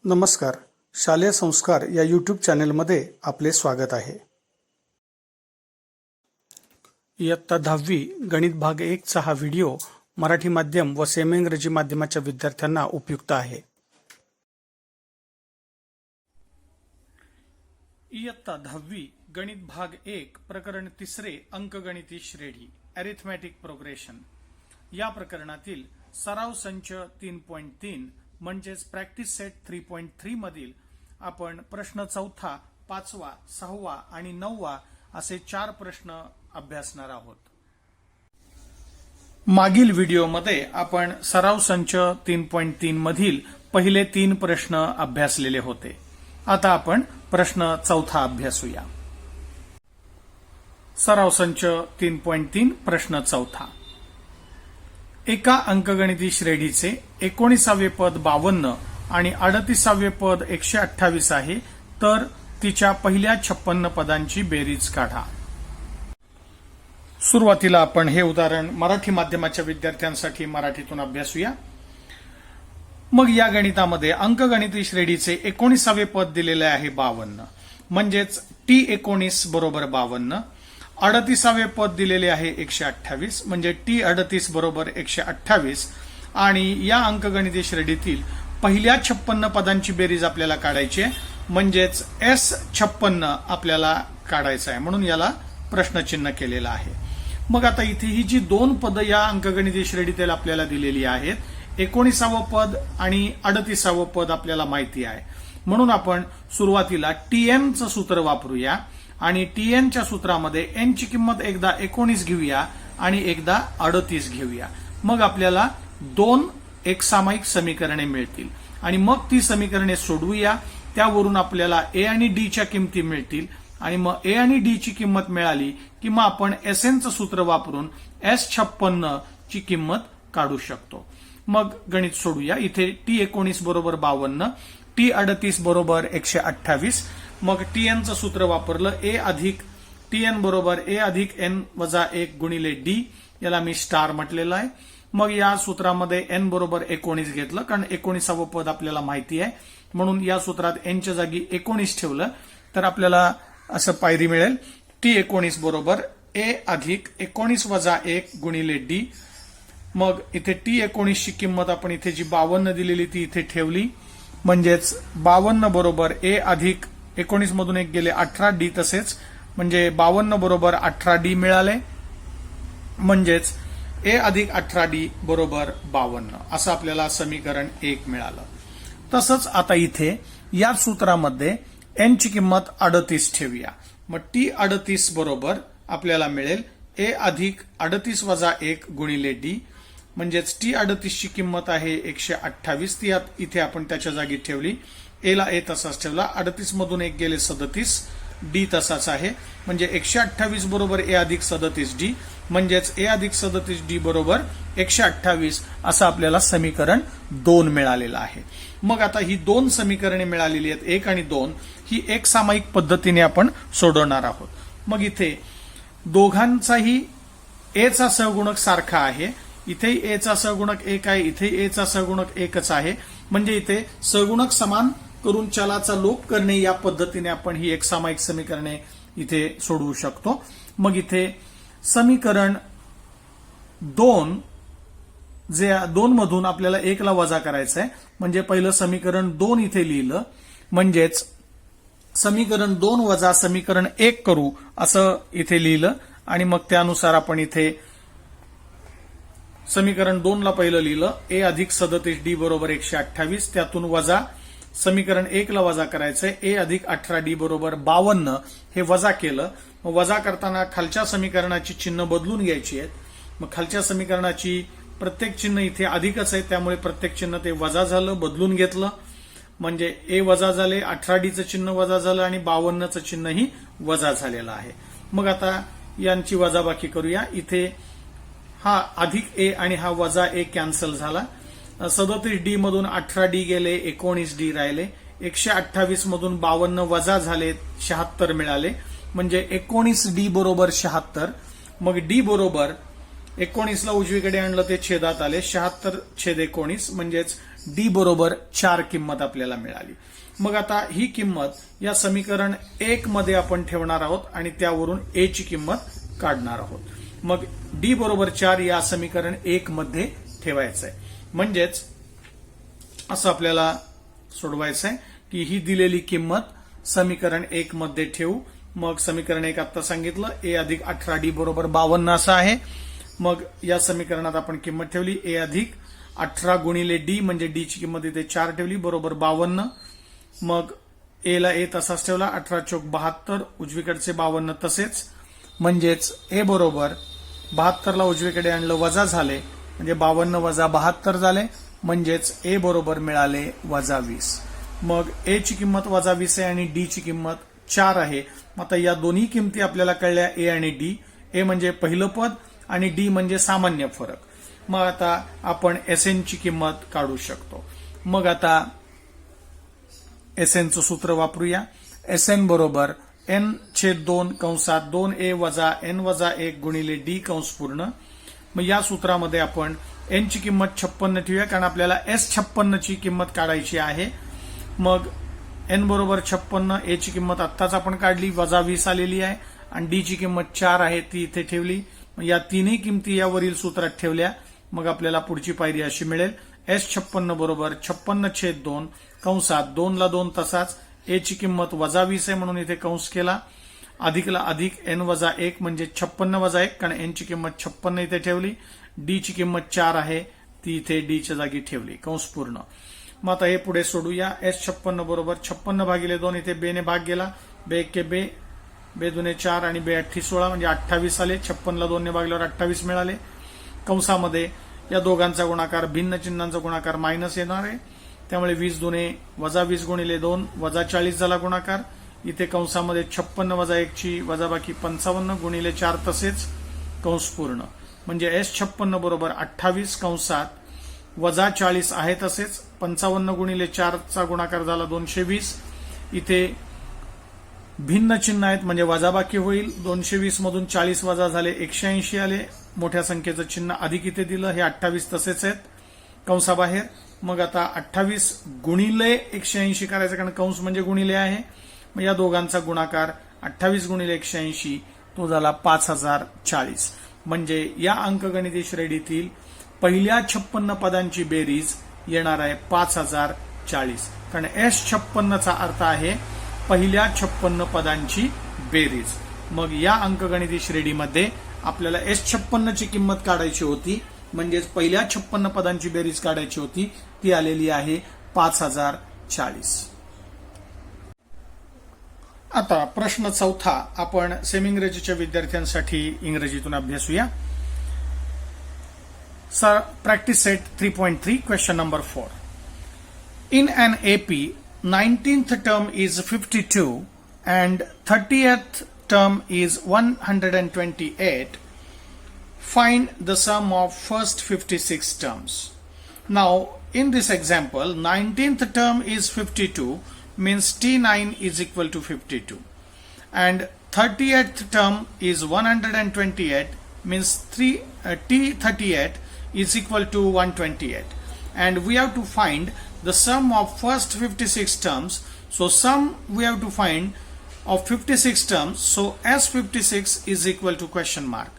नमस्कार. शालेय संस्कार या यूट्यूब चॅनेलमध्ये आपले स्वागत आहे. इयत्ता 10वी गणित भाग 1 चा हा व्हिडिओ मराठी माध्यम व सेमी इंग्रजी माध्यमाच्या विद्यार्थ्यांना उपयुक्त आहे. इयत्ता 10वी गणित भाग 1 प्रकरण 3 अंकगणिती श्रेणी अरिथमॅटिक प्रोग्रेशन या प्रकरणातील सराव संच 3.3 म्हणजेच प्रॅक्टिस सेट 3.3 मधील आपण प्रश्न 4, 5वा, 6वा आणि 9वा असे 4 प्रश्न अभ्यासणार आहोत. मागील व्हिडिओमध्ये आपण सराव संच 3.3 मधील पहिले 3 प्रश्न अभ्यासलेले होते. आता आपण प्रश्न 4 अभ्यासूया. सराव संच 3.3 प्रश्न 4. एका अंकगणिती श्रेणीचे 19वे पद 52 आणि 38वे पद 128 आहे, तर तिच्या पहिल्या 56 पदांची बेरीज काढा. सुरुवातीला आपण हे उदाहरण मराठी माध्यमाच्या विद्यार्थ्यांसाठी मराठीतून अभ्यासूया. मग या गणितामध्ये अंकगणिती श्रेणीचे 19वे पद दिलेले आहे 52, म्हणजेच T19 बरोबर 52. 38वे पद दिलेले आहे 128, म्हणजे T38 बरोबर 128. आणि या अंकगणिती श्रेणीतील पहिल्या 56 पदांची बेरीज आपल्याला काढायची आहे, म्हणजेच S56 आपल्याला काढायचं आहे, म्हणून याला प्रश्नचिन्ह केलेलं आहे. मग आता इथे ही जी 2 पद या अंकगणिती श्रेणीतील आपल्याला दिलेली आहेत, 19वे पद आणि 38वे पद आपल्याला माहिती आहे, म्हणून आपण सुरुवातीला TN चं सूत्र वापरूया आणि TN च्या सूत्रामध्ये N ची किंमत एकदा 19 घेऊया आणि एकदा 38 घेऊया. मग आपल्याला 2 एकसामायिक समीकरणे मिळतील आणि मग ती समीकरणे सोडवूया. त्यावरून आपल्याला A आणि D च्या किमती मिळतील आणि मग A आणि D ची किंमत मिळाली की मग आपण SN चं सूत्र वापरून S56 ची किंमत काढू शकतो. मग गणित सोडूया. इथे T19 बरोबर 52, T38 बरोबर 128. मग TN चं सूत्र वापरलं, A अधिक TN बरोबर A अधिक N वजा 1 गुणिले D, याला मी स्टार म्हटलेलं आहे. मग या सूत्रामध्ये N बरोबर 19 घेतलं, कारण 19वे पद आपल्याला माहिती आहे, म्हणून या सूत्रात N च्या जागी 19 ठेवलं तर आपल्याला असं पायरी मिळेल. T19 बरोबर A अधिक 19 वजा 1 गुणिले D. मग इथे T19 ची किंमत आपण इथे जी 52 दिलेली ती इथे ठेवली, म्हणजेच 52 बरोबर A अधिक 19 मधून 1 गेले 18D, तसेच म्हणजे 52 बरोबर 18D मिळाले, म्हणजेच A अधिक 18D बरोबर 52 असं आपल्याला समीकरण 1 मिळालं. तसंच आता इथे या सूत्रामध्ये N ची किंमत 38 ठेवूया. मग T38 बरोबर आपल्याला मिळेल A अधिक 38 वजा 1 गुणिले D, म्हणजेच T38 ची किंमत आहे 128. ती इथे आपण त्याच्या जागी ठेवली. A ला A तसाच ठेवला, 38 मधून 1 गेले 37, D तसाच आहे, म्हणजे 128 बरोबर A अधिक 37D, म्हणजेच A अधिक 37D बरोबर 128 असं आपल्याला समीकरण 2 मिळालेलं आहे. मग आता ही 2 समीकरणे मिळालेली आहेत, 1 आणि 2, ही एक सामायिक पद्धतीने आपण सोडवणार आहोत. मग इथे दोघांचाही A चा सहगुणक सारखा आहे, इथेही A चा सहगुणक 1 आहे, इथे A चा सहगुणक 1च आहे, म्हणजे इथे सहगुणक समान करून चलाचा लोप करणे या पद्धतीने आपण ही एक सामायिक समीकरणे इथे सोडवू शकतो. मग इथे समीकरण 2 जे 2 मधून आपल्याला 1 ला वजा करायचं आहे, म्हणजे पहिलं समीकरण 2 इथे लिहिलं, म्हणजेच समीकरण 2 वजा समीकरण 1 करू असं इथे लिहिलं आणि मग त्यानुसार आपण इथे समीकरण 2 ला पहिलं लिहिलं, A अधिक 37D बरोबर 128, त्यातून वजा समीकरण 1 ला वजा करायचंय, A अधिक 18D बरोबर 52, हे वजा केलं. मग वजा करताना खालच्या समीकरणाची चिन्ह बदलून घ्यायची आहेत. मग खालच्या समीकरणाची प्रत्येक चिन्ह इथे अधिकच आहे, त्यामुळे प्रत्येक चिन्ह ते वजा झालं, बदलून घेतलं, म्हणजे A वजा झाले, 18Dचं चिन्ह वजा झालं आणि 52चं चिन्हही वजा झालेलं आहे. मग आता यांची वजाबाकी करूया. इथे हा अधिक A आणि हा वजा A कॅन्सल झाला. 37D मधून 18D गेले, 19D राहिले, 128 मधून 52 वजा झाले, 76 मिळाले, म्हणजे 19D बरोबर 76. मग D बरोबर 19 ला उजवीकडे आणलं ते छेदात आले, 76 छेद 19, म्हणजेच डी बरोबर 4 किंमत आपल्याला मिळाली. मग आता ही किंमत या समीकरण 1 मध्ये आपण ठेवणार आहोत आणि त्यावरून ए ची किंमत काढणार आहोत. मग डी बरोबर 4 या समीकरण 1 मध्ये ठेवायचं आहे. म्हणजेच असं आपल्याला सोडवायचं आहे की ही दिलेली किंमत समीकरण 1 मध्ये ठेवू. मग समीकरण 1 आता सांगितलं ए अधिक 18 डी बरोबर 52 असं आहे. मग या समीकरणात आपण किंमत ठेवली ए अधिक 18 गुणिले डी म्हणजे डी ची किंमत इथे 4 ठेवली बरोबर 52. मग ए ला ए तसाच ठेवला 18 चौक 72 उजवीकडचे 52 तसेच. म्हणजेच ए बरोबर 72 ला उजवीकडे आणलं वजा झाले म्हणजे 52 वजा 72 झाले. म्हणजेच ए बरोबर मिळाले वजा 20. मग ए ची किंमत वजा 20 आहे आणि डी ची किंमत 4 आहे. आता या दोन्ही किमती आपल्याला कळल्या ए आणि डी. ए म्हणजे पहिलं पद आणि डी म्हणजे सामान्य फरक. मग आता आपण एस एन ची किंमत काढू शकतो. मग आता एस एन चं सूत्र वापरूया. एस एन बरोबर एन छेद 2 कंसात 2a वजा एन वजा 1 गुणिले डी कंस पूर्ण. मग या सूत्रामध्ये आपण एन ची किंमत 56 ठेवूया कारण आपल्याला एस 56 ची किंमत काढायची आहे. मग एन बरोबर 56 ए ची किंमत आत्ताच आपण काढली वजा 20 आलेली आहे आणि डी ची किंमत 4 आहे ती इथे ठेवली. या तीनही किमती यावरील सूत्रात ठेवल्या. मग आपल्याला पुढची पायरी अशी मिळेल एस 56 बरोबर 56 छेद 2 कंसात 2 ला 2 तसाच ए ची किंमत वजा 20 आहे म्हणून इथे कंस केला अधिकला अधिक एन वजा 1 म्हणजे 56 वजा 1 कारण एन ची किंमत 56 इथे ठेवली. डी ची किंमत 4 आहे ती इथे डी च्या जागी ठेवली कंस पूर्ण. मग आता हे पुढे सोडूया. एस 56 बरोबर 56 भागिले 2 इथे बे ने भाग गेला बे के बे बे दुने 4 आणि बे 8 16 म्हणजे 28 आले. 56 ला 2 ने भागल्यावर 28 मिळाले. कंसामध्ये या दोघांचा गुणाकार भिन्न चिन्हांचा गुणाकार मायनस येणार आहे त्यामुळे 20 दुने वजा 20 गुणिले 2 वजा 40 झाला गुणाकार. इथे कंसामध्ये 56 वजा 1 ची वजाबाकी 55 गुणिले 4 तसेच कंस पूर्ण. म्हणजे एस 56 बरोबर 28 कंसात वजा 40 आहे तसेच 55 गुणिले 4 चा गुणाकार झाला 220. इथे भिन्न चिन्ह आहेत म्हणजे वजाबाकी होईल. 220 मधून 40 वजा झाले 180 आले. मोठ्या संख्येचं चिन्ह अधिक इथे दिलं. हे 28 तसेच आहेत कंसाबाहेर. मग आता 28 गुणिले 180 करायचं कारण कंस म्हणजे गुणिले आहे. मग या दोघांचा गुणाकार 28 गुणिले 180 तो झाला 5040. म्हणजे या अंकगणिती श्रेणीतील पहिल्या 56 पदांची बेरीज येणार आहे 5040 कारण एस 56 चा अर्थ आहे पहिल्या 56 पदांची बेरीज. मग या अंकगणिती श्रेणीमध्ये आपल्याला एस 56 ची किंमत काढायची होती म्हणजेच पहिल्या 56 पदांची बेरीज काढायची होती ती आलेली आहे 5040. आता प्रश्न 4 आपण सेमी इंग्रजीच्या विद्यार्थ्यांसाठी इंग्रजीतून अभ्यासूया. Practice set 3.3 question number 4. In an AP, 19th term is 52 and 30th term is 128. Find the sum of first 56 terms. Now, in this example, 19th term is 52 means T9 is equal to 52 and 30th term is 128 means T38 is equal to 128 and we have to find the sum of first 56 terms. So sum we have to find of 56 terms. So S56 is equal to question mark.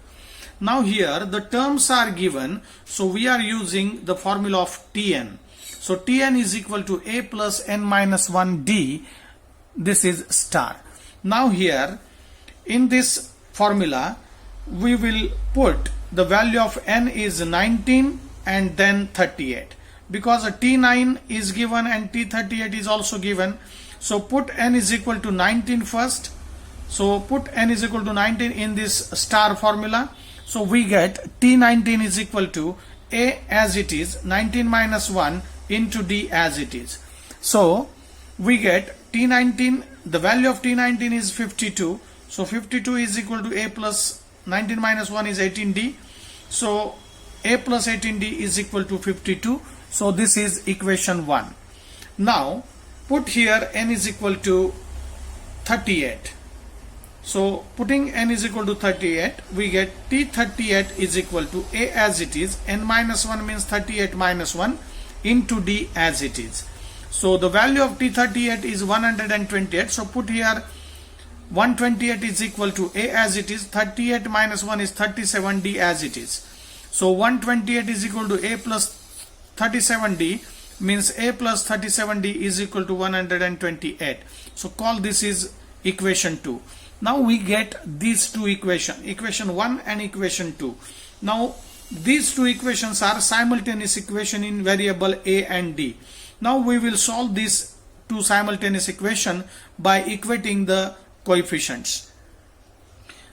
Now here the terms are given, so we are using the formula of Tn. So Tn is equal to a plus n minus 1 d. This is star. Now here in this formula we will put the value of n is 19 and then 38 because a T9 is given and T38 is also given. So put n is equal to 19 first. So put n is equal to 19 in this star formula. So we get T19 is equal to a as it is 19 minus 1 into d as it is. So we get T19, the value of T19 is 52. So 52 is equal to a plus 19 minus 1 is 18d. So a plus 18d is equal to 52. So this is equation 1. Now put here n is equal to 38. So putting n is equal to 38, we get T38 is equal to a as it is. N minus 1 means 38 minus 1 into D as it is. So the value of T38 is 128. So put here 128 is equal to A as it is. 38 minus 1 is 37D as it is. So 128 is equal to A plus 37D, means A plus 37D is equal to 128. So call this is equation 2. Now we get these two equations, equation 1 and equation 2. Now these two equations are simultaneous equation in variable A and D. Now we will solve these two simultaneous equation by equating the coefficients.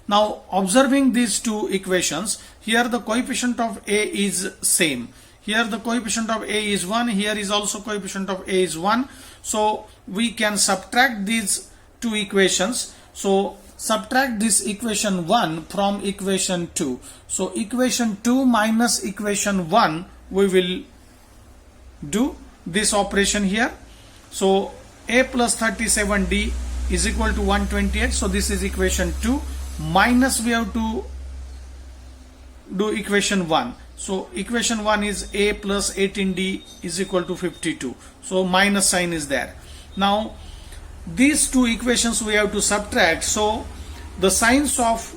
Now observing these two equations, here the coefficient of A is same. Here the coefficient of A is 1, here is also coefficient of A is 1. So we can subtract these two equations. So subtract this equation 1 from equation 2. So equation 2 minus equation 1, we will do this operation here. So A plus 37D is equal to 128. So this is equation 2, minus we have to do equation 1. So equation 1 is A plus 18D is equal to 52. So minus sign is there. Now these two equations we have to subtract. So the signs of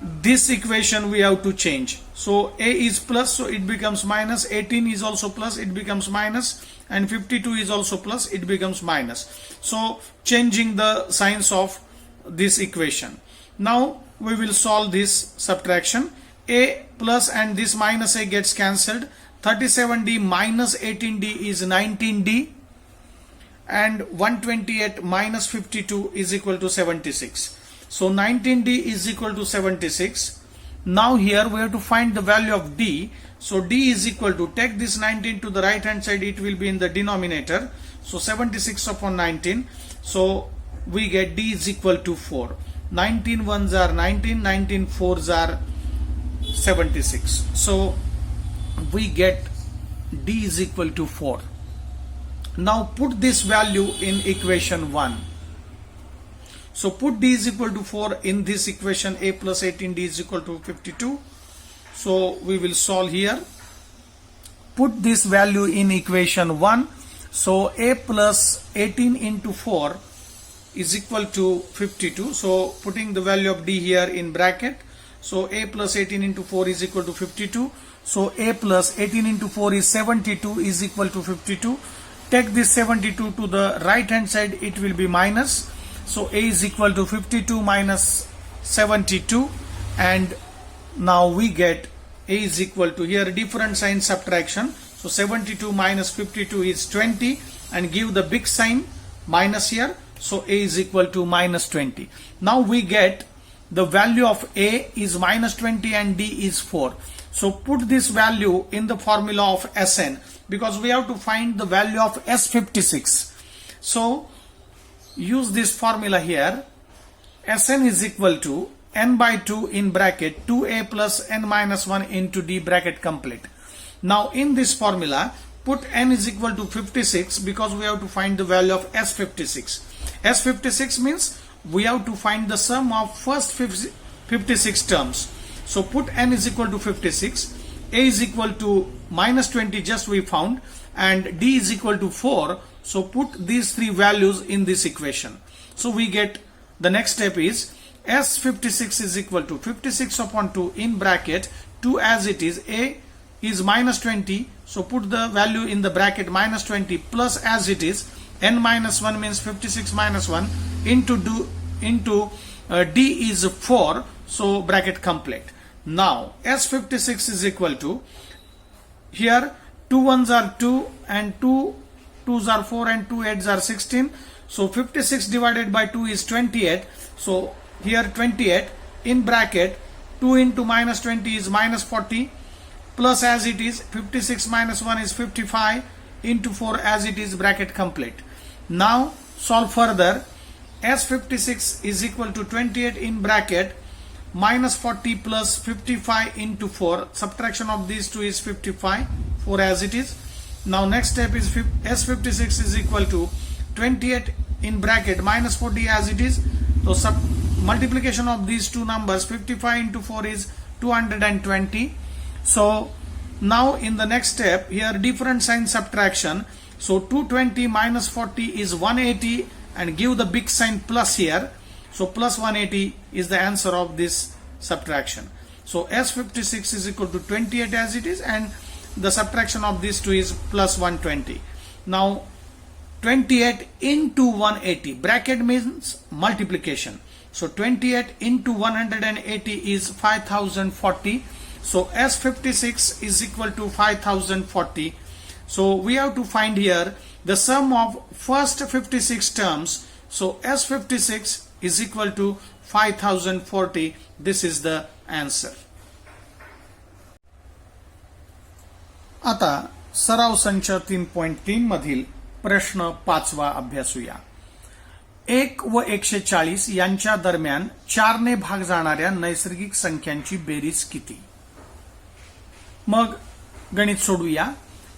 this equation we have to change. So A is plus, so it becomes minus. 18 is also plus, it becomes minus. And 52 is also plus, it becomes minus. So changing the signs of this equation. Now we will solve this subtraction. A plus and this minus A gets cancelled. 37D minus 18D is 19D. And 128 minus 52 is equal to 76. So 19D is equal to 76. Now here we have to find the value of D. So D is equal to, take this 19 to the right hand side, it will be in the denominator. So 76 upon 19. So we get D is equal to 4. 19 ones are 19, 19 fours are 76. So we get D is equal to 4. Now put this value in equation 1. So put D is equal to 4 in this equation. A plus 18D is equal to 52. So we will solve here. Put this value in equation 1. So A plus 18 into 4 is equal to 52. So putting the value of D here in bracket. So A plus 18 into 4 is equal to 52. So A plus 18 into 4 is 72 is equal to 52. Take this 72 to the right hand side, it will be minus. So A is equal to 52 minus 72, and now we get A is equal to, here different sign subtraction. So 72 minus 52 is 20, and give the big sign minus here. So A is equal to minus 20. Now we get the value of A is minus 20 and D is 4. So put this value in the formula of Sn, because we have to find the value of S56. So use this formula here. Sn is equal to n by 2 in bracket 2a plus n minus 1 into d bracket complete. Now in this formula put n is equal to 56, because we have to find the value of S56. S56 means we have to find the sum of first 56 terms. So put n is equal to 56, a is equal to minus 20 just we found, and d is equal to 4. So put these three values in this equation. So we get, the next step is S56 is equal to 56 upon 2 in bracket 2 as it is. A is minus 20, so put the value in the bracket minus 20 plus as it is n minus 1 means 56 minus 1 into d is 4, so bracket complete. Now S56 is equal to, here 2 ones are 2 and 2 2s are 4 and 2 8s are 16. So 56 divided by 2 is 28. So here 28 in bracket 2 into minus 20 is minus 40, plus as it is 56 minus 1 is 55 into 4 as it is, bracket complete. Now solve further. S56 is equal to 28 in bracket minus 40 plus 55 into 4. Subtraction of these two is 55, 4 as it is. Now next step is S56 is equal to 28 in bracket minus 40 as it is. So multiplication of these two numbers, 55 into 4 is 220. So Now in the next step, here different sign subtraction. So 220 minus 40 is 180 and give the big sign plus here. So plus 180 is the answer of this subtraction. So S56 is equal to 28 as it is, and the subtraction of these two is plus 120. Now 28 into 180, bracket means multiplication. So 28 into 180 is 5040. So S56 is equal to 5040. So we have to find here the sum of first 56 terms. So S56 is equal to 5040. This is the answer. आता सराव संच 3.3 मधील प्रश्न 5वा अभ्यासूया. 1 व 140 यांच्या दरम्यान 4 ने भाग जाणाऱ्या नैसर्गिक संख्यांची बेरीज किती? मग गणित सोडूया.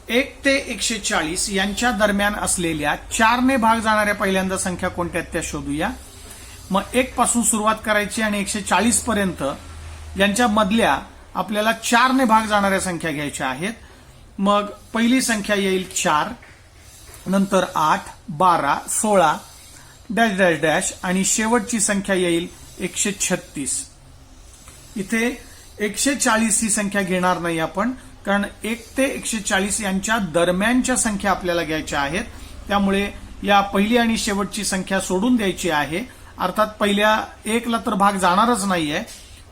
1 ते 140 यांच्या दरम्यान असलेल्या 4 ने भाग जाणाऱ्या पहिल्यांदा संख्या कोणत्या त्या शोधूया. मग 1 पासून सुरुवात करायची आणि 140 पर्यंत यांच्या मधल्या आपल्याला 4 ने भाग जाणाऱ्या संख्या घ्यायच्या आहेत. मग पहिली संख्या येईल 4, नंतर 8, 12, 16 डॅश डॅश डॅश आणि शेवटची संख्या येईल 136. इथे 140 ही संख्या घेणार नाही आपण, कारण 1 ते 140 यांच्या दरम्यानच्या संख्या आपल्याला घ्यायच्या आहेत. त्यामुळे या पहिली आणि शेवटची संख्या सोडून द्यायची आहे. अर्थात पहिल्या 1 ला तर भाग जाणारच नाहीये,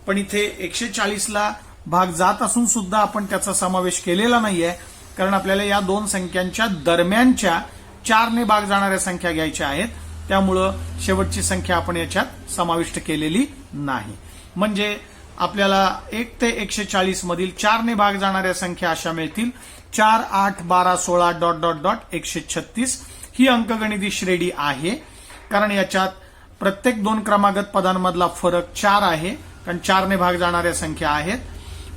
पण इथे 140 ला भाग जात असून सुद्धा आपण त्याचा समावेश केलेला नाहीये, कारण आपल्याला या दोन संख्यांच्या दरम्यानच्या 4 ने भाग जाणाऱ्या संख्या घ्यायच्या आहेत. त्यामुळं शेवटची संख्या आपण याच्यात समाविष्ट केलेली नाही. म्हणजे आपल्याला 1 ते 140 मधील 4 ने भाग जाणाऱ्या संख्या अशा मिळतील 4, 8, 12, 16 डॉट डॉट डॉट 136. ही अंकगणिती श्रेणी आहे, कारण याच्यात प्रत्येक 2 क्रमागत पदांमधला फरक 4 आहे, कारण 4 ने भाग जाणाऱ्या संख्या आहेत.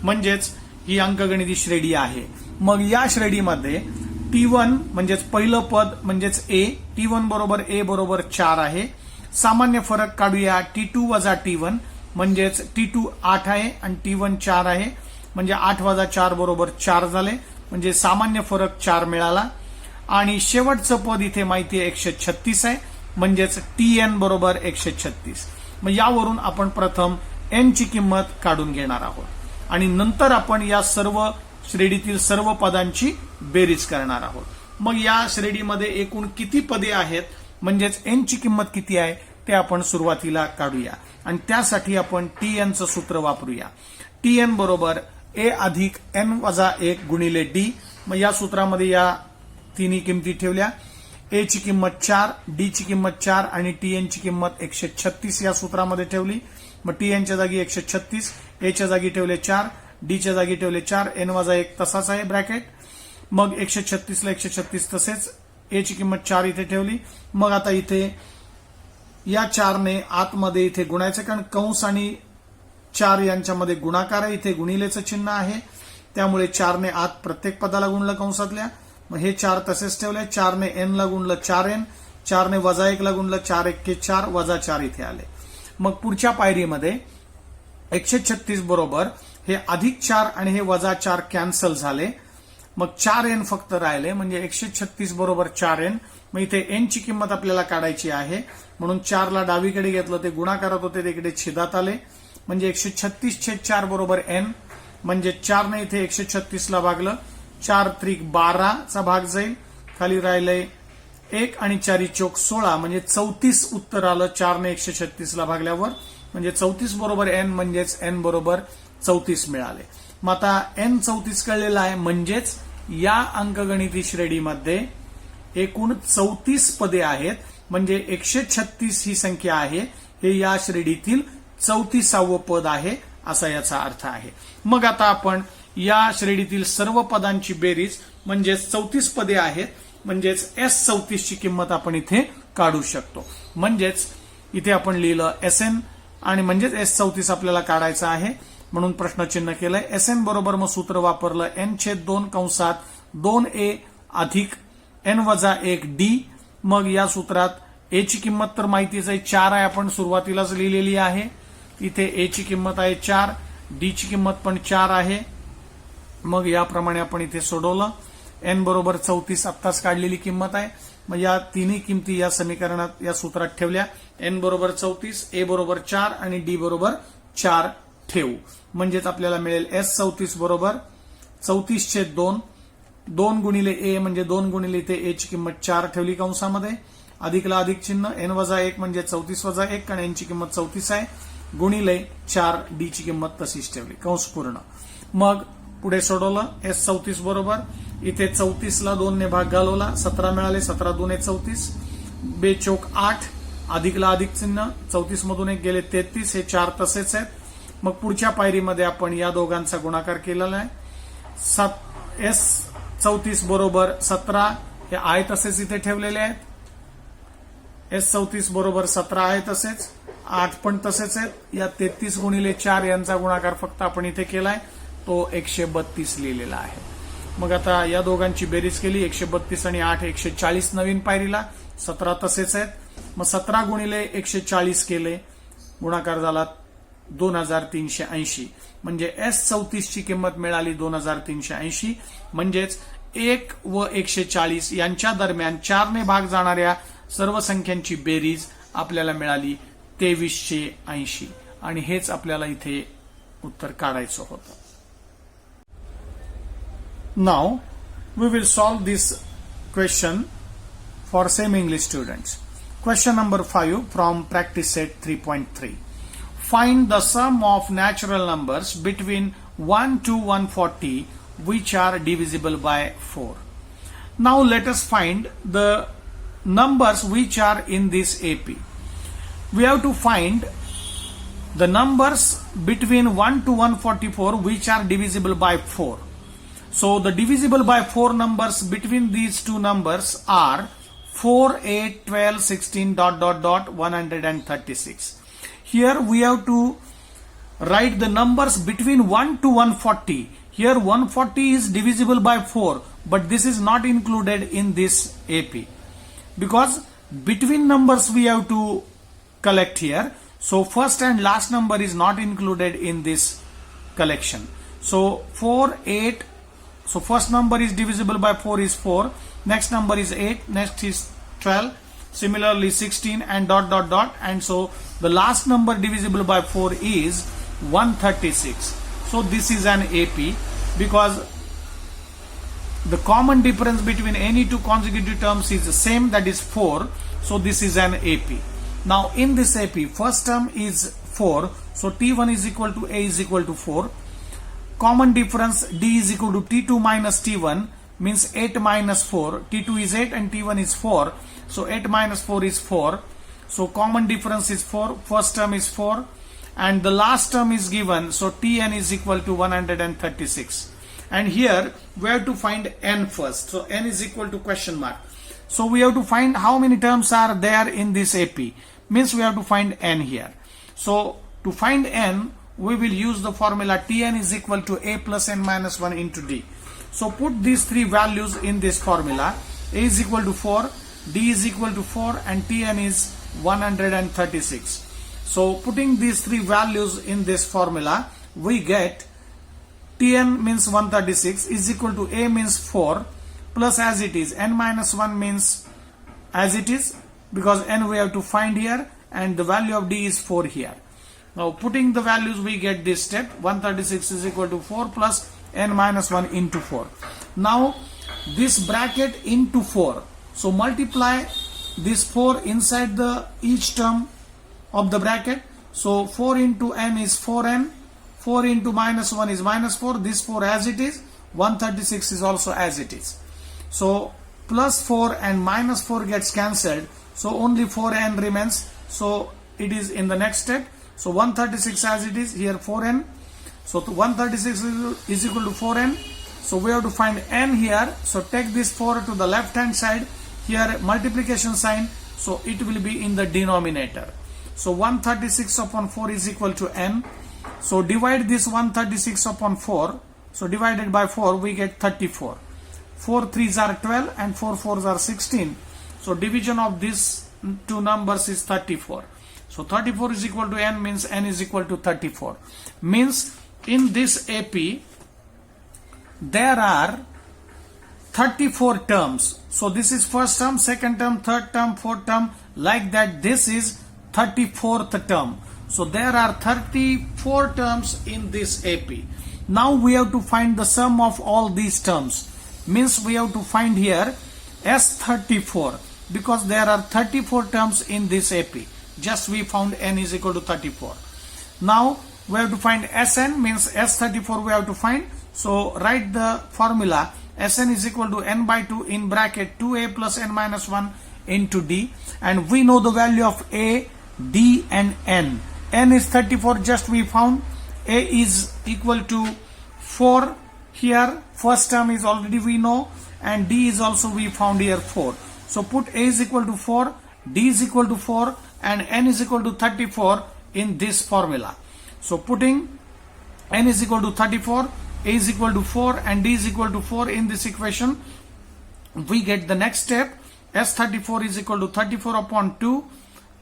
म्हणजेच ही अंकगणिती श्रेणी आहे. मग या श्रेणीमध्ये T1 म्हणजेच पहिलं पद म्हणजेच A, T1 बरोबर A बरोबर 4 आहे. सामान्य फरक काढूया. T2 वजा T1 म्हणजेच T2 8 आहे आणि T1 4 आहे. म्हणजे 8 वजा 4 बरोबर 4 झाले. म्हणजे सामान्य फरक 4 मिळाला. आणि शेवटचं पद इथे माहिती आहे 136 आहे. म्हणजेच TN बरोबर 136. मग यावरून आपण प्रथम N ची किंमत काढून घेणार आहोत आणि नंतर आपण या सर्व श्रेणीतील सर्व पदांची बेरीज करणार आहोत. मग या श्रेणीमध्ये एकूण किती पदे आहेत, म्हणजेच N ची किंमत किती आहे ते आपण सुरुवातीला काढूया. आणि त्यासाठी आपण TN चं सूत्र वापरूया. TN बरोबर A अधिक N वजा 1 गुणिले D. मग या सूत्रामध्ये या तिन्ही किमती ठेवल्या. A ची किंमत 4, D ची किंमत 4 आणि TN ची किंमत 136 या सूत्रामध्ये ठेवली. मग TN च्या जागी 136, A च्या जागी ठेवले 4, D च्या जागी ठेवले 4, N वजा 1 तसाच आहे ब्रॅकेट. मग 136 ला 136 तसेच, A ची किंमत 4 इथे ठेवली. मग आता इथे या 4 ने आतमध्ये इथे गुणायचं, कारण कंस आणि 4 यांच्यामध्ये गुणाकार आहे. इथे गुणिलेचं चिन्ह आहे, त्यामुळे 4 ने आत प्रत्येक पदाला गुणलं कंसातल्या. मग हे 4 तसेच ठेवले. 4 ने N ला गुणलं 4N, 4 ने वजा 1 ला गुणलं 4 1 4 वजा 4 इथे आले. मग पुढच्या पायरीमध्ये 136 बरोबर हे अधिक 4 आणि हे वजा 4 कॅन्सल झाले. मग 4N फक्त राहिले, म्हणजे 136 बरोबर 4N. मग इथे N ची किंमत आपल्याला काढायची आहे, म्हणून 4 ला डावीकडे घेतलं, ते गुणाकारात होते, ते इकडे छेदात आले. म्हणजे 136/4 बरोबर N. म्हणजे 4 ने इथे 136 ला भागलं, 4 त्रिक 12 चा भाग जाईल. खाली राहिलंय 1 आणि 4 चौक 16, म्हणजे 34 उत्तर आलं 4 ने 136 ला भागल्यावर. म्हणजे 34 बरोबर N, म्हणजेच N बरोबर 34 मिळाले. मग आता N 34 कळलेला आहे, म्हणजेच या अंकगणिती श्रेणीमध्ये एकूण 34 पदे आहेत. म्हणजे 136 ही संख्या आहे, हे या श्रेणीतील 34वे पद आहे, असा याचा अर्थ आहे. मग आता आपण या श्रेणीतील सर्व पदांची बेरीज, म्हणजेच 34 पदे आहेत, म्हणजेच S34 ची किंमत आपण इथे काढू शकतो. म्हणजेच इथे आपण लिहिलं SN, आणि म्हणजेच S34 आपल्याला काढायचं आहे, म्हणून प्रश्नचिन्ह केलंय. SN बरोबर मग सूत्र वापरलं N/2 कंसात 2A अधिक N वजा 1 D. मग या सूत्रात A ची किंमत तर माहितीच आहे 4 आहे, आपण सुरुवातीलाच लिहिलेली आहे. इथे A ची किंमत आहे 4, D ची किंमत पण 4 आहे. मग याप्रमाणे आपण इथे सोडवलं. n बरोबर 34 आत्ताच काढलेली किंमत आहे. मग या तिन्ही किमती या समीकरणात या सूत्रात ठेवल्या. n बरोबर 34, a बरोबर 4 आणि d बरोबर 4 ठेवू. म्हणजेच आपल्याला मिळेल S34 बरोबर 34/2. 2 गुणिले a म्हणजे 2 गुणिले इथे a ची किंमत 4 ठेवली कंसामध्ये, अधिकला अधिक चिन्ह, n वजा 1 म्हणजे 34 वजा 1 आणि n ची किंमत 34 आहे, गुणिले 4 d ची किंमत तशीच ठेवली कंस पूर्ण. मग पुढे सोडवलं. S34 बरोबर इथे 34 ला 2 ने भाग घालवला, 17 मिळाले, 17 2 34, 2 चौक 8, अधिकला अधिक चिन्ह, 34 मधून 1 गेले 33, हे 4 तसेच आहेत. मग पुढच्या पायरीमध्ये आपण या दोघांचा गुणाकार केलेला आहे. S34 बरोबर 17 हे आहे तसेच इथे ठेवलेले आहेत. S34 बरोबर 17 आहे तसेच, 8 पण तसेच आहेत. या 33 गुणिले 4 यांचा गुणाकार फक्त आपण इथे केलाय, तो 132 लिहिलेला आहे. मग आता या दोघांची बेरीज केली, 132 आणि 8 140 नवीन पायरीला, 17 तसेच आहेत. मग 17 गुणिले 140 केले, गुणाकार झाला 2380. म्हणजे S34 ची किंमत मिळाली 2380. म्हणजेच 1 व 140 यांच्या दरम्यान 4 ने भाग जाणाऱ्या सर्व संख्यांची बेरीज आपल्याला मिळाली 2380. आणि हेच आपल्याला इथे उत्तर काढायचं होतं. Now we will solve this question for same English students. Question number 5 from practice set 3.3. Find the sum of natural numbers between 1 to 140 which are divisible by 4. Now let us find the numbers which are in this AP. We have to find the numbers between 1 to 144 which are divisible by 4. So the divisible by 4 numbers between these two numbers are 4, 8, 12, 16, ... 136. Here we have to write the numbers between 1 to 140. Here 140 is divisible by 4, but this is not included in this AP. Because between numbers we have to collect here. So first and last number is not included in this collection. So 4, 8, so first number is divisible by 4 is 4, next number is 8, next is 12, similarly 16 and ... and so the last number divisible by 4 is 136. So this is an AP because the common difference between any two consecutive terms is the same, that is 4. So this is an AP. Now in this AP, first term is 4, so T1 is equal to A is equal to 4. Common difference D is equal to T2 minus T1 means 8 minus 4. T2 is 8 and T1 is 4. So 8 minus 4 is 4. So common difference is 4. First term is 4 and the last term is given. So Tn is equal to 136. And here we have to find n first. So n is equal to question mark. So we have to find how many terms are there in this AP. Means we have to find n here. So to find n, we will use the formula Tn is equal to A plus n minus 1 into D. So put these three values in this formula. A is equal to 4, D is equal to 4 and Tn is 136. So putting these three values in this formula, we get Tn means 136 is equal to A means 4 plus as it is, n minus 1 means as it is because n we have to find here and the value of D is 4 here. Now putting the values we get this step, 136 is equal to 4 plus n minus 1 into 4. Now this bracket into 4. So multiply this 4 inside the each term of the bracket. So 4 into n is 4n, 4 into minus 1 is minus 4, this 4 as it is, 136 is also as it is. So plus 4 and minus 4 gets cancelled, so only 4n remains. So it is in the next step. So 136 as it is, here 4n. So 136 is equal to 4n. So we have to find n here. So take this 4 to the left hand side. Here multiplication sign. So it will be in the denominator. So 136 upon 4 is equal to n. So divide this 136 upon 4. So divided by 4 we get 34. 4 3s are 12 and 4 4s are 16. So division of these two numbers is 34. So 34 is equal to n means n is equal to 34. Means in this AP there are 34 terms. So this is first term, second term, third term, fourth term, like that. This is 34th term. So there are 34 terms in this AP. Now we have to find the sum of all these terms. Means we have to find here S34 because there are 34 terms in this AP. Just we found n is equal to 34. Now we have to find Sn, means S34 we have to find. So write the formula. Sn is equal to n by 2 in bracket 2a plus n minus 1 into d, and we know the value of a, d and n. N is 34, just we found. A is equal to 4 here, first term is already we know, and d is also we found here 4. So put a is equal to 4, d is equal to 4 and n is equal to 34 in this formula. So putting n is equal to 34, a is equal to 4 and d is equal to 4 in this equation, we get the next step. S34 is equal to 34 upon 2.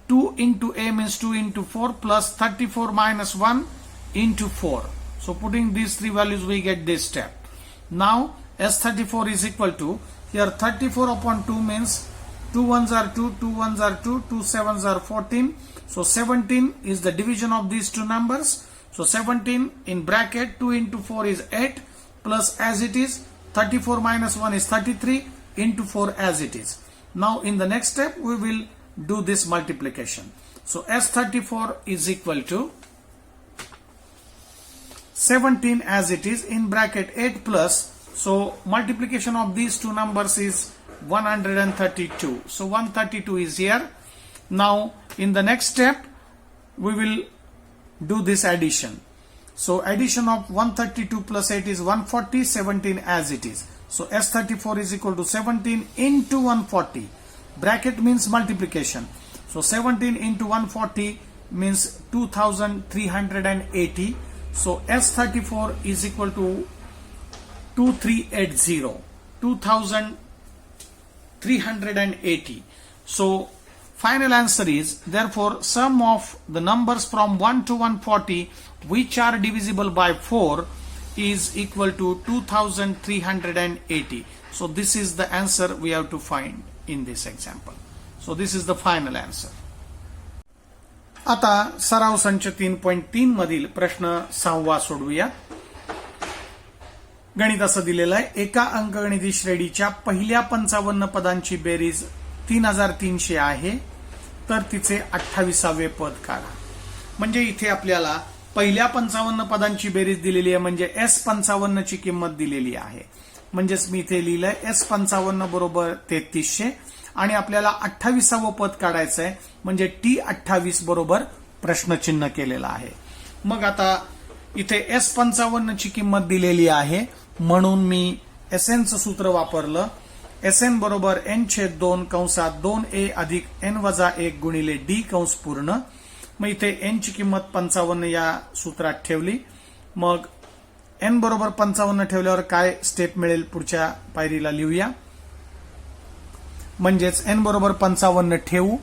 2 into a means 2 into 4 plus 34 minus 1 into 4. So putting these three values we get this step. Now S34 is equal to, here 34 upon 2 means 2 ones are 2, 2 ones are 2, 2 sevens are 14. So 17 is the division of these two numbers. So 17 in bracket 2 into 4 is 8 plus as it is 34 minus 1 is 33 into 4 as it is. Now in the next step we will do this multiplication. So S34 is equal to 17 as it is in bracket 8 plus, so multiplication of these two numbers is 132. So 132 is here. Now in the next step we will do this addition. So addition of 132 plus 8 is 140, 17 as it is. So S34 is equal to 17 into 140. Bracket means multiplication. So 17 into 140 means 2380. So S34 is equal to 2380. 2380. So final answer is, therefore sum of the numbers from 1 to 140 which are divisible by 4 is equal to 2380. So this is the answer we have to find in this example. So this is the final answer. आता सराव संच 3.3 मधील प्रश्न 6वा सोडवूया. गणित असं दिलेलं आहे, एका अंकगणिती श्रेणीच्या पहिल्या 55 पदांची बेरीज 3300 आहे, तर तिचे 28वे पद काढा. म्हणजे इथे आपल्याला पहिल्या 55 पदांची बेरीज दिलेली आहे, म्हणजे S55 ची किंमत दिलेली आहे. म्हणजेच मी इथे लिहिलंय S55 बरोबर 3300 आणि आपल्याला 28वे पद काढायचं आहे, म्हणजे T28 बरोबर प्रश्नचिन्ह केलेलं आहे. मग आता इथे S55 ची किंमत दिलेली आहे म्हणून मी SN चं सूत्र वापरलं. SN बरोबर n/2 कंसात 2a अधिक n वजा 1 गुणिले d कंस पूर्ण. मग इथे n ची किंमत 55 या सूत्रात ठेवली. मग n बरोबर 55 ठेवल्यावर काय स्टेप मिळेल पुढच्या पायरीला लिहूया. म्हणजेच n बरोबर 55 ठेवू.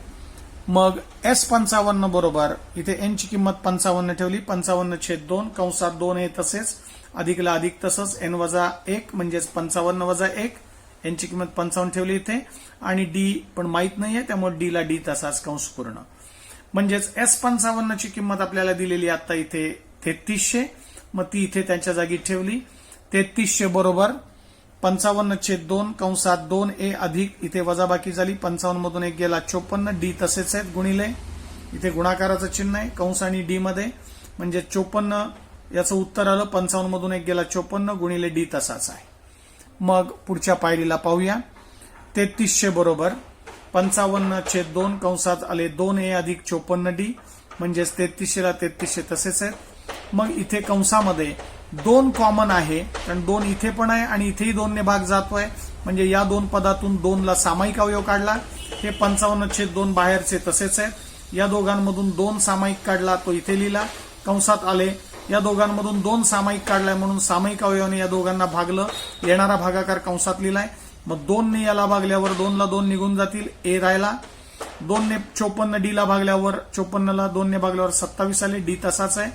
मग S55 बरोबर इथे n ची किंमत 55 ठेवली. 55/2 कंसात 2a तसेच अधिकला अधिक तसंच n वजा 1 म्हणजेच 55 वजा 1. n ची किंमत 55 ठेवली इथे आणि d पण माहित नाहीये त्यामुळे d ला d तसाच कंस पूर्ण. म्हणजेच S55 ची किंमत आपल्याला दिलेली आता इथे 3300. मग ती इथे त्यांच्या जागी ठेवली. 3300 बरोबर 55/2 कंसात 2a अधिक इथे वजाबाकी झाली. 55 मधून 1 गेला 54. d तसेच आहेत गुणिले इथे गुणाकाराचं चिन्ह आहे कंस आणि d मध्ये, म्हणजे 54 याचं उत्तर आलं. 55 मधून 1 गेला 54 गुणिले d तसाच आहे. मग पुढच्या पायरीला पाहूया. 3300 बरोबर 55/2 कंसात आले 2a अधिक 54d, म्हणजेच 3300 ला 3300 तसेच आहेत. मग इथे कंसामध्ये 2 कॉमन आहे, कारण 2 इथे पण आहे आणि इथेही 2 ने भाग जातोय, म्हणजे या दोन पदातून 2 ला सामायिक अवयव काढला. हे 55/2 बाहेरचे तसेच आहेत. या दोघांमधून 2 सामायिक काढला, तो इथे लिहिला. कंसात आले या दोघांमधून 2 सामायिक काढलाय म्हणून सामायिक अवयवाने या दोघांना भागलं. येणारा भागाकार कंसात लिहिलाय. मग 2 ने याला भागल्यावर 2 ला 2 निघून जातील, a राहिला. 2 ने 54 d ला भागल्यावर 54 ला 2 ने भागल्यावर 27 आले, d तसाच आहे.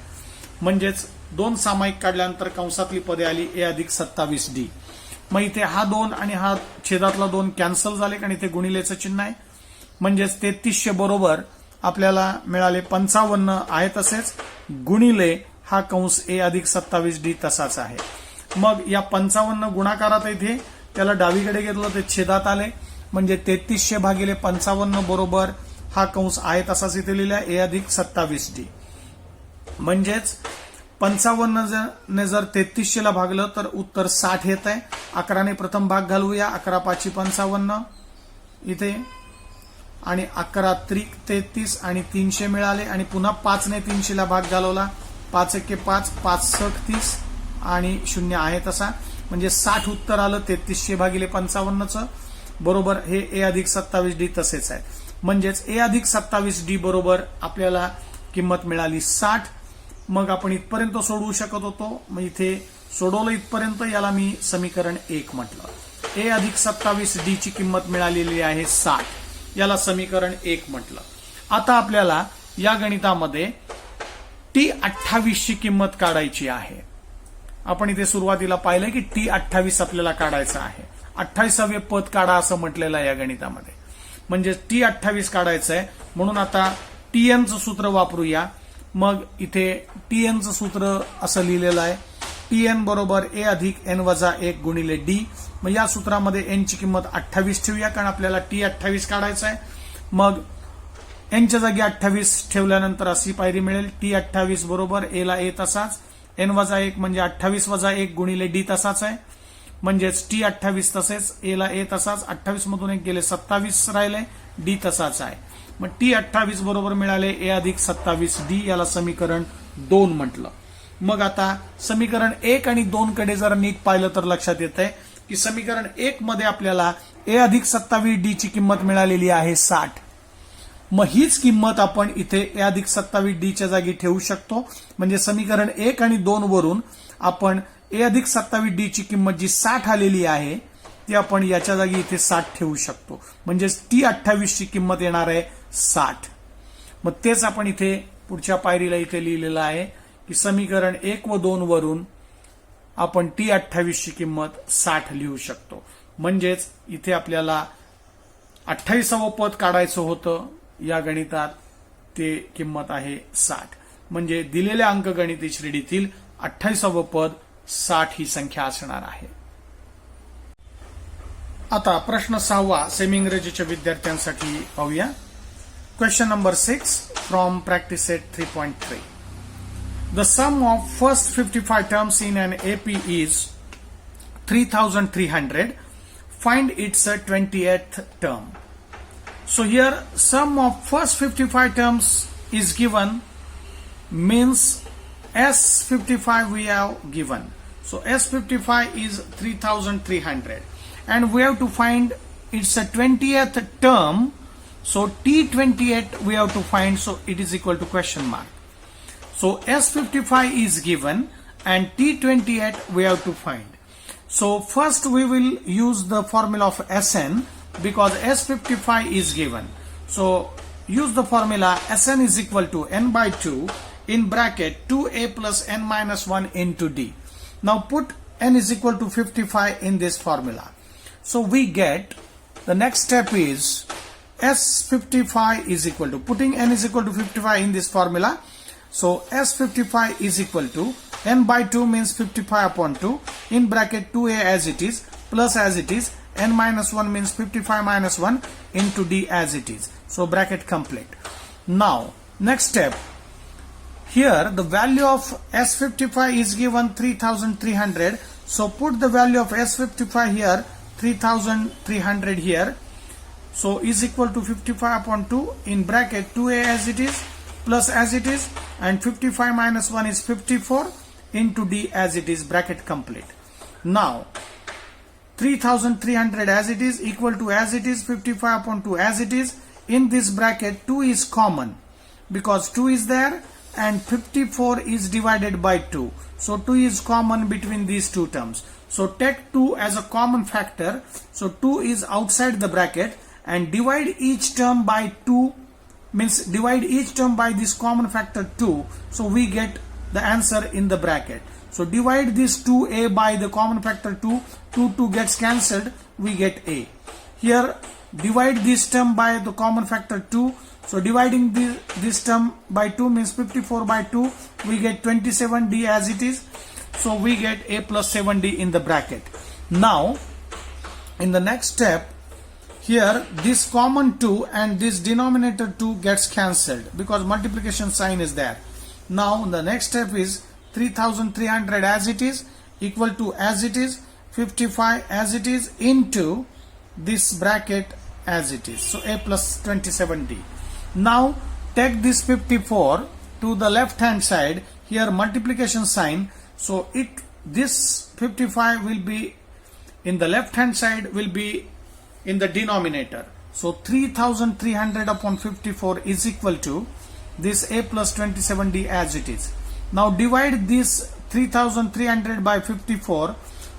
म्हणजेच 2 सामायिक काढल्यानंतर कंसातली पदे आली a अधिक 27d. मग इथे हा 2 आणि हा छेदातला 2 कॅन्सल झाले कारण इथे गुणिलेचं चिन्ह आहे. म्हणजेच 3300 बरोबर आपल्याला मिळाले 55 आहे, तसेच गुणिले हा कंस a अधिक 27d तसाच आहे. मग या 55 गुणाकारात इथे त्याला डावीकडे घेतलं ते छेदात आले, म्हणजे 3300 भागिले 55 बरोबर हा कंस आहे तसाच इथे लिहिला a अधिक 27d. म्हणजेच 55 ने जर 3300 ला भागलं तर उत्तर 60 येत आहे. 11 ने प्रथम भाग घालूया. 11 5 55 इथे आणि 11 त्रिक 33 आणि 300 मिळाले आणि पुन्हा 5 ने 300 ला भाग घालवला. 5 1 5 5 30 आणि 0 आहे तसा, म्हणजे 60 उत्तर आलं 3300 भागिले 55चं. बरोबर हे a अधिक 27d तसेच आहे. म्हणजेच a अधिक 27d बरोबर आपल्याला किंमत मिळाली 60. मग आपण इथपर्यंत सोडवू शकत होतो. मग इथे सोडवलं इथपर्यंत, याला मी समीकरण 1 म्हटलं. a अधिक 27d ची किंमत मिळालेली आहे 60, याला समीकरण 1 म्हटलं. आता आपल्याला या गणितामध्ये t28 ची किंमत काढायची आहे. आपण इथे सुरुवातीला पाहिलं की t28 आपल्याला काढायचं आहे. 28वे पद काढा असं म्हटलेलं आहे या गणितामध्ये. म्हणजे t28 काढायचं आहे, म्हणून आता tnचं सूत्र वापरूया. मग इथे tnचं सूत्र असं लिहिलेलं आहे, tn बरोबर a अधिक n वजा 1 गुणिले d. मग या सूत्रामध्ये n ची किंमत 28 ठेवूया कारण आपल्याला t28 काढायचं आहे. मग n च्या जागी 28 ठेवल्यानंतर अशी पायरी मिळेल, t28 बरोबर a ला a तसाच, n वजा 1 म्हणजे 28 वजा 1 गुणिले d तसाच आहे. म्हणजेच t28 तसेच, a ला a तसाच, 28 मधून 1 गेले 27 राहिले, d तसाच आहे. मग t28 बरोबर मिळाले a अधिक 27d, याला समीकरण 2 म्हटलं. मग आता समीकरण 1 आणि 2 कडे जर नीट पाहिलं तर लक्षात येत आहे की समीकरण 1 मध्ये आपल्याला a अधिक 27d ची किंमत मिळालेली आहे 60. मग हीच किंमत आपण इथे a अधिक 27d च्या जागी ठेवू शकतो. म्हणजे समीकरण 1 आणि 2 वरून आपण a अधिक 27d ची किंमत जी 60 आलेली आहे ती आपण याच्या जागी इथे 60 ठेवू शकतो. म्हणजे t28 ची किंमत येणार आहे 60. मग तेच आपण इथे पुढच्या पायरीला इथे लिहिलेलं आहे की समीकरण 1 व 2 वरून आपण t28 ची किंमत 60 लिहू शकतो. म्हणजेच इथे आपल्याला 28वं पद काढायचं होतं या गणितात, ते किंमत आहे 60. म्हणजे दिलेल्या अंकगणिती श्रेणीतील 28वं पद 60 ही संख्या असणार आहे. आता प्रश्न 6 सेमी इंग्रजीच्या विद्यार्थ्यांसाठी पाहूया. Question number 6 from practice set 3.3. The sum of first 55 terms in an AP is 3300. Find its 20th term. So here sum of first 55 terms is given, means S55 we have given. So S55 is 3300 and we have to find its 20th term. So T28 we have to find, so it is equal to question mark. So S55 is given and T28 we have to find. So first we will use the formula of Sn because S55 is given. So use the formula Sn is equal to n by 2 in bracket 2a plus n minus 1 into d. Now put n is equal to 55 in this formula. So we get, the next step is S55 is equal to, putting n is equal to 55 in this formula. So S55 is equal to n by 2 means 55 upon 2 in bracket 2a as it is plus as it is, n minus 1 means 55 minus 1 into d as it is. So bracket complete. Now next step, here the value of S55 is given 3300. So put the value of S55 here, 3300 here. So is equal to 55 upon 2 in bracket 2a as it is plus as it is, and 55 minus 1 is 54 into d as it is, bracket complete. Now 3300 as it is equal to as it is 55 upon 2 as it is. In this bracket 2 is common because 2 is there and 54 is divided by 2. So 2 is common between these two terms. So take 2 as a common factor. So 2 is outside the bracket and divide each term by 2, means divide each term by this common factor 2. So we get the answer in the bracket. So divide this 2a by the common factor 2. 2 gets cancelled. We get a. Here divide this term by the common factor 2. So dividing this term by 2 means 54 by 2. We get 27d as it is. So we get a plus 7d in the bracket. Now in the next step, here this common 2 and this denominator 2 gets cancelled because multiplication sign is there. Now the next step is 3300 as it is equal to as it is 55 as it is into this bracket as it is. So a plus 27d. Now take this 54 to the left hand side. Here multiplication sign. So this 55 will be in the left hand side, will be in the denominator. So 3300 upon 54 is equal to this a plus 27d as it is. Now divide this 3300 by 54.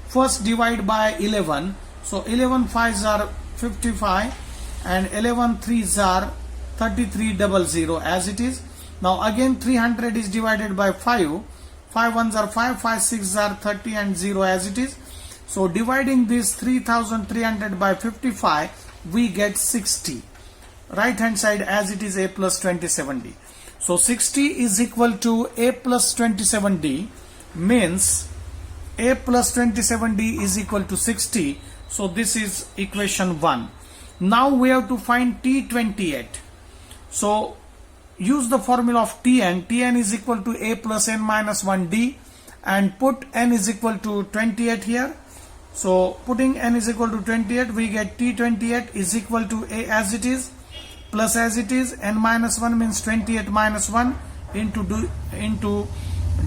First divide by 11. So 11 5s are 55 and 11 3s are 3300 as it is. Now again 300 is divided by 5. 5 1s are 5, 5 6s are 30 and 0 as it is. So dividing this 3300 by 55, we get 60. Right hand side as it is a plus 27d. So 60 is equal to a plus 27d means a plus 27d is equal to 60. So this is equation 1. Now we have to find T28. So use the formula of Tn. Tn is equal to a plus n minus 1d and put n is equal to 28 here. So putting n is equal to 28, we get T28 is equal to a as it is plus as it is n minus 1 means 28 minus 1 into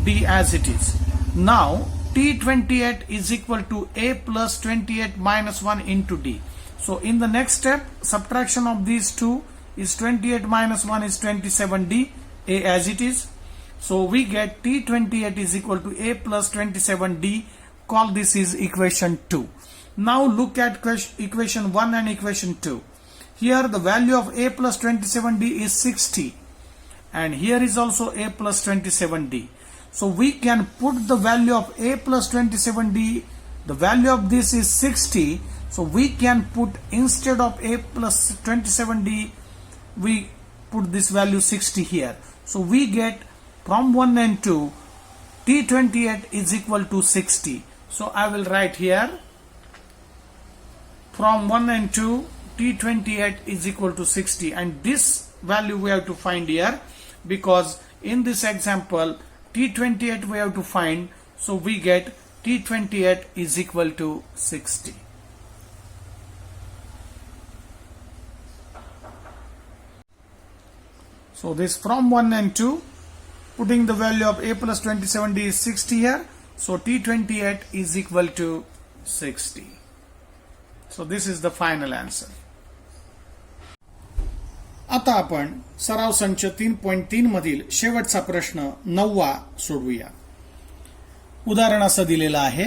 d as it is. Now T28 is equal to a plus 28 minus 1 into d. So in the next step, subtraction of these two is 28 minus 1 is 27d, a as it is. So we get T28 is equal to a plus 27d. Call this is equation 2. Now look at equation 1 and equation 2. Here the value of a plus 27d is 60 and here is also a plus 27d. So we can put the value of a plus 27d, the value of this is 60. So we can put instead of a plus 27d, we put this value 60 here. So we get from 1 and 2, T28 is equal to 60. So I will write here from 1 and 2 T28 is equal to 60 and this value we have to find here because in this example T28 we have to find. So we get T28 is equal to 60. So this from 1 and 2, putting the value of a plus 27d is 60 here. So T28 is equal to 60. So this is the final answer. आता आपण सराव संच 3.3 मधील शेवटचा प्रश्न 9वा सोडवूया. उदाहरण असं दिलेलं आहे.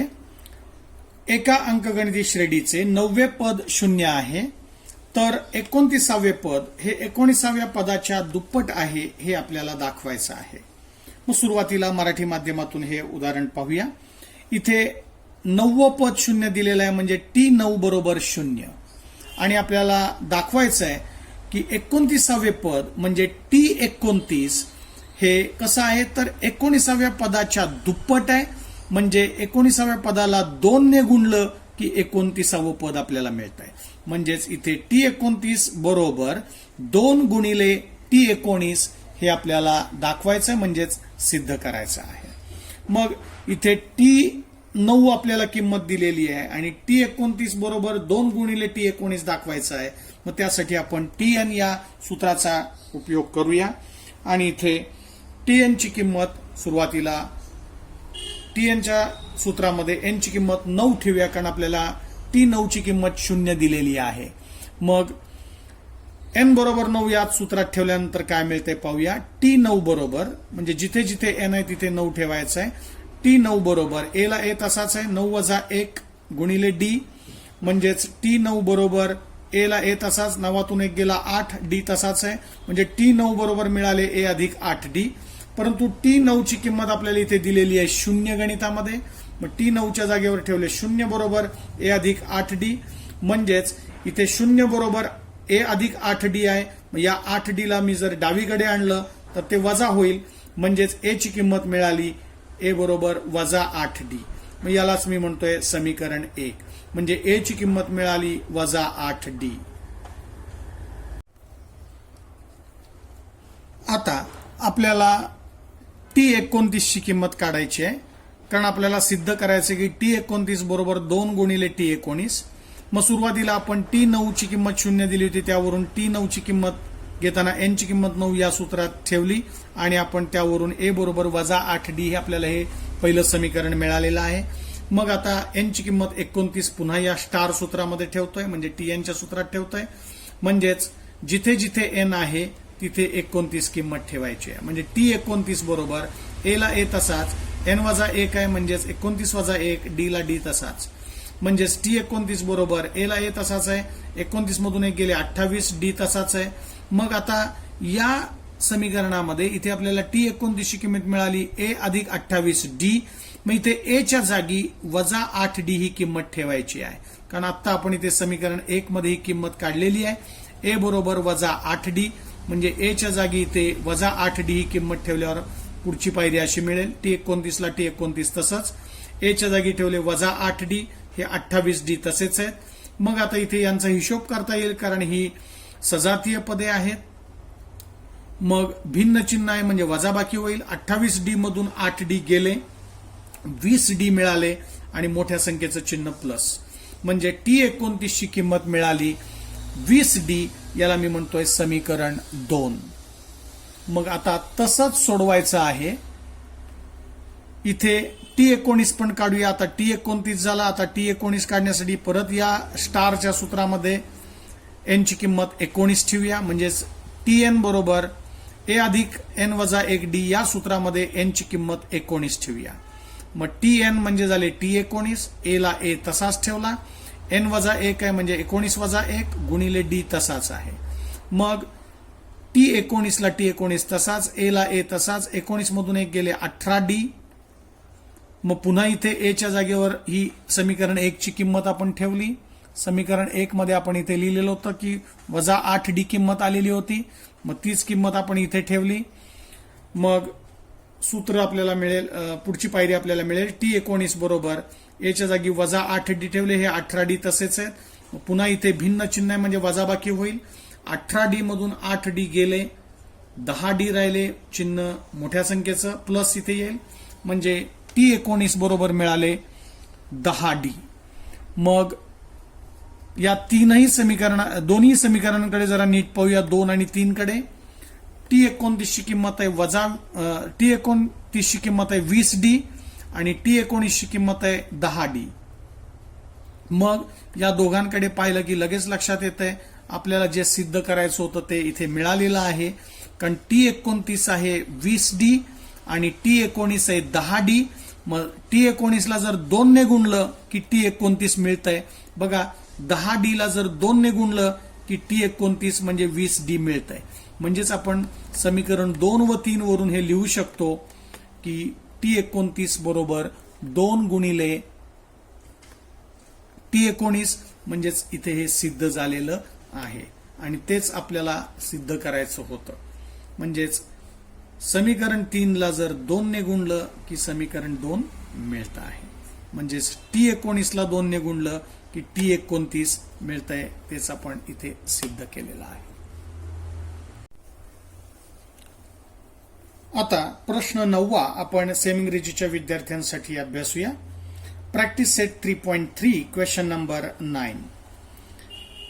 एका अंकगणिती श्रेणीचे 9वे पद 0 आहे तर 29वे पद हे 19व्या पदाच्या दुप्पट आहे हे आपल्याला दाखवायचं आहे. मग सुरुवातीला मराठी माध्यमातून हे उदाहरण पाहूया. इथे 9वं पद 0 दिलेलं आहे म्हणजे T9 बरोबर 0 आणि आपल्याला दाखवायचं आहे की 29वे पद म्हणजे T29 हे कसं आहे तर 19व्या पदाच्या दुप्पट आहे म्हणजे 19व्या पदाला 2 ने गुणलं की 29वं पद आपल्याला मिळत आहे. म्हणजेच इथे T29 बरोबर 2 गुणिले T19 हे आपल्याला दाखवायचं आहे म्हणजेच सिद्ध करायचं आहे. मग इथे T9 आपल्याला किंमत दिलेली आहे आणि T29 बरोबर 2 गुणिले T19 दाखवायचं आहे. मग त्यासाठी आपण Tn या सूत्राचा उपयोग करूया आणि इथे Tn ची किंमत सुरुवातीला Tnच्या सूत्रामध्ये n ची किंमत 9 ठेवूया कारण आपल्याला T9 ची किंमत 0 दिलेली आहे. मग n बरोबर 9 यात सूत्रात ठेवल्यानंतर काय मिळते पाहूया. T9 बरोबर म्हणजे जिथे जिथे n आहे तिथे 9 ठेवायचं आहे. T9 बरोबर a ला a तसाच आहे 9 वजा 1 गुणिले d म्हणजेच T9 बरोबर a ला a तसाच 9तून 1 गेला 8 d तसाच आहे म्हणजे T9 बरोबर मिळाले a अधिक 8d. परंतु T9 ची किंमत आपल्याला इथे दिलेली आहे शून्य गणितामध्ये. मग T9 च्या जागेवर ठेवले शून्य बरोबर A अधिक 8D, म्हणजेच इथे शून्य बरोबर A अधिक 8D आहे. मग या 8D ला मी जर डावीकडे आणलं तर ते वजा होईल, म्हणजेच A ची किंमत मिळाली A बरोबर वजा 8D. मग यालाच मी म्हणतोय समीकरण 1. म्हणजे A ची किंमत मिळाली वजा 8D. आता आपल्याला T29 ची किंमत काढायची आहे, कारण आपल्याला सिद्ध करायचं की T29 बरोबर 2 गुणिले T19. मग सुरुवातीला आपण T9 ची किंमत शून्य दिली होती, त्यावरून T9 ची किंमत घेताना n ची किंमत 9 या सूत्रात ठेवली आणि आपण त्यावरून A बरोबर वजा 8D हे आपल्याला हे पहिलं समीकरण मिळालेलं आहे. मग आता n ची किंमत 29 पुन्हा या स्टार सूत्रामध्ये ठेवतोय, म्हणजे Tn च्या सूत्रात ठेवतोय. म्हणजेच जिथे जिथे n आहे तिथे 29 किंमत ठेवायची आहे. म्हणजे T29 बरोबर A ला A तसाच, n वजा 1 आहे म्हणजेच 29 वजा 1, D ला D तसाच. म्हणजेच T29 बरोबर A ला A तसाच आहे, 29 मधून 1 गेले 28, D तसाच आहे. मग आता या समीकरणामध्ये इथे आपल्याला T29 ची किंमत मिळाली A अधिक 28D. मग इथे A च्या जागी वजा 8D ही किंमत ठेवायची आहे, कारण आता आपण इथे समीकरण 1 मध्ये ही किंमत काढलेली आहे. A बरोबर वजा 8D, म्हणजे A च्या जागी इथे वजा 8D ही किंमत ठेवल्यावर पुढची पायरी अशी मिळेल. T29 ला T29 तसंच, A च्या जागी ठेवले वजा 8D, हे 28D तसेच आहेत. मग आता इथे यांचा हिशोब करता येईल, कारण ही सजातीय पदे आहेत. मग भिन्न चिन्ह आहे म्हणजे वजाबाकी होईल. 28D मधून 8D गेले, 20D मिळाले आणि मोठ्या संख्येचं चिन्ह प्लस, म्हणजे T29 ची किंमत मिळाली 20D. याला मी म्हणतोय समीकरण 2. मग आता तसंच सोडवायचं आहे. इथे T19 पण काढूया. आता T29 झाला. आता T19 काढण्यासाठी परत या स्टारच्या सूत्रामध्ये n ची किंमत 19 ठेवूया, म्हणजेच Tn बरोबर A अधिक n वजा 1D या सूत्रामध्ये n ची किंमत 19 ठेवूया. मग Tn म्हणजे झाले T19, A ला A तसाच ठेवला, n वजा 1 आहे म्हणजे 19 वजा 1 गुणिले D तसाच आहे. मग T19 ला T19 तसाच, A ला A तसाच, 19 मधून 1 गेले 18D. मग पुन्हा इथे A च्या जागेवर ही समीकरण 1 ची किंमत आपण ठेवली. समीकरण 1 मध्ये आपण इथे लिहिलेलं होतं की वजा 8D किंमत आलेली होती, मग तीच किंमत आपण इथे ठेवली. मग सूत्र आपल्याला मिळेल, पुढची पायरी आपल्याला मिळेल T19 बरोबर A च्या जागी वजा 8D ठेवले, हे 18D तसेच आहेत. पुन्हा इथे भिन्न चिन्ह आहे म्हणजे वजाबाकी होईल. 18D मधून 8D गेले, 10D राहिले, चिन्ह मोठ्या संख्येचं प्लस इथे येईल, म्हणजे T19 बरोबर मिळाले 10D. मग या दोन्ही समीकरणांकडे जरा नीट पाहूया, 2 आणि 3 कडे. T29 ची किंमत आहे T29 ची किंमत आहे 20D आणि T19 ची किंमत आहे 10D. मग या दोघांकडे पाहिलं की लगेच लक्षात येतंय आपल्याला जे सिद्ध करायचं होतं ते इथे मिळालेलं आहे. कारण T29 आहे 20D आणि T19 आहे 10D. मग T19 ला जर 2 ने गुणलं की T29 मिळतंय. बघा, 10D ला जर 2 ने गुणलं की T29 म्हणजे 20D मिळतंय. म्हणजेच आपण समीकरण 2 व 3 वरून हे लिहू शकतो की T29 बरोबर 2 गुणिले T19, म्हणजेच इथे हे सिद्ध झालेलं आहे आणि तेच आपल्याला सिद्ध करायचं होतं. म्हणजेच समीकरण 3 ला जर 2 ने गुणलं की समीकरण 2 मिळतं आहे. म्हणजेच T19 ला 2 ने गुणलं की T29 मिळतंय, तेच आपण इथे सिद्ध केलेलं आहे. आता प्रश्न 9 आपण सेमिंग्रजीच्या विद्यार्थ्यांसाठी अभ्यासूया. Practice set 3.3 question number 9.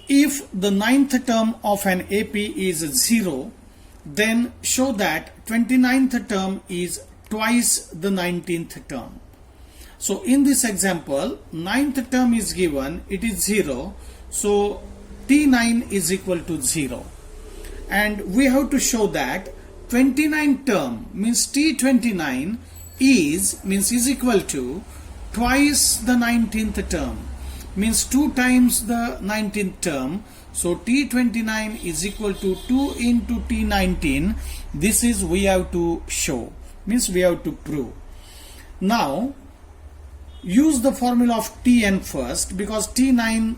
If the 9th term of an AP is 0, then show that 29th term is twice the 19th term. So in this example, 9th term is given, it is 0, so T9 is equal to 0. And we have to show that 29th term means T29 is equal to twice the 19th term, means 2 times the 19th term. So T29 is equal to 2 into T19. This is we have to show, means we have to prove. Now use the formula of Tn first, because T9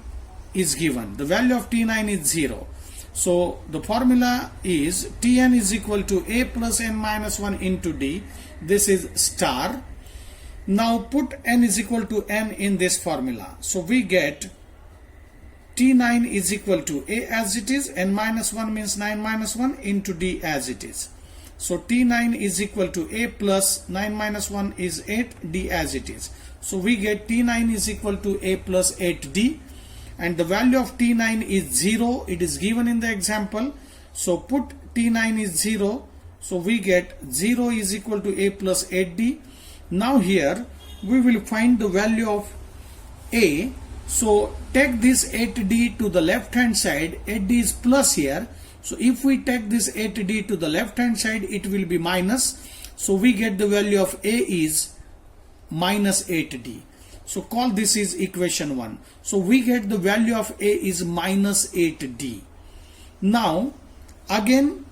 is given. The value of T9 is 0. So the formula is Tn is equal to A plus n minus 1 into D. This is star. Now put n is equal to n in this formula. So we get T9 is equal to A as it is, n minus 1 means 9 minus 1 into D as it is. So T9 is equal to A plus 9 minus 1 is 8, D as it is. So we get T9 is equal to A plus 8D, and the value of T9 is 0. It is given in the example. So put T9 is 0. So we get 0 is equal to A plus 8D. Now here we will find the value of A. So take this 8D to the left hand side. 8D is plus here. So if we take this 8D to the left hand side, it will be minus. So we get the value of A is minus 8D. So call this is equation 1. So we get the value of A is minus 8D. Now again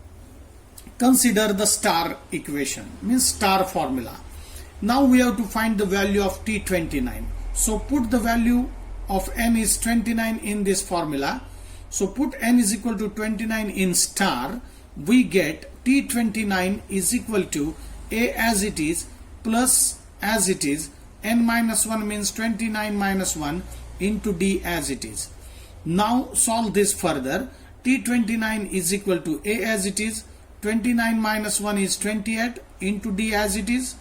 consider the star equation, means star formula. Now we have to find the value of T29. So put the value of n is 29 in this formula. So put n is equal to 29 in star. We get T29 is equal to A as it is plus as it is, n minus 1 means 29 minus 1 into D as it is. Now solve this further. T29 is equal to A as it is, 29 minus 1 is 28 into D as it is.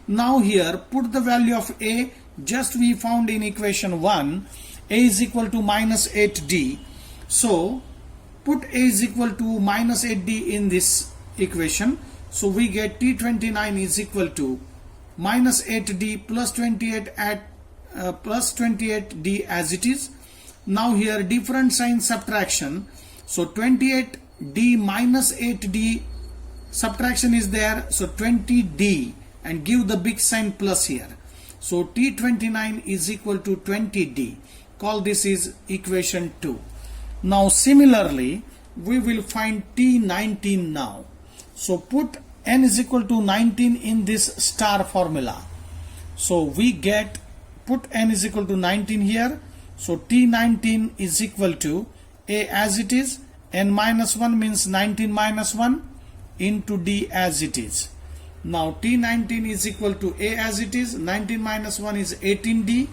Now here put the value of A, just we found in equation 1, A is equal to minus 8D. So put A is equal to minus 8D in this equation. So we get T29 is equal to minus 8D plus 28 at plus 28D as it is. Now here different sign subtraction. So 28D minus 8D subtraction is there. So 20D, and give the big sign plus here. So T29 is equal to 20D. Call this is equation 2. Now similarly we will find T19 now. So put n is equal to 19 in this star formula. So we get, put n is equal to 19 here. So T19 is equal to A as it is, n minus 1 means 19 minus 1 into D as it is. Now T19 is equal to A as it is, 19 minus 1 is 18D.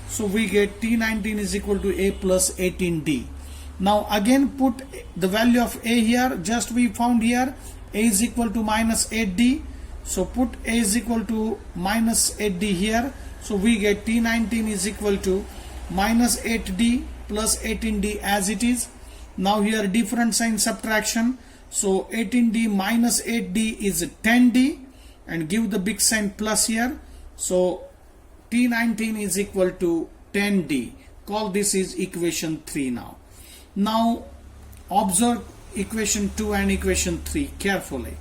So we get T19 is equal to A plus 18D. Now again put the value of A here, just we found here A is equal to minus 8D. So put A is equal to minus 8D here. So we get T19 is equal to minus 8D plus 18D as it is. Now here different sign subtraction. So 18D minus 8D is 10D, and give the big sign plus here. So T19 is equal to 10D. Call this is equation 3 now. Now observe equation 2 and equation 3 carefully.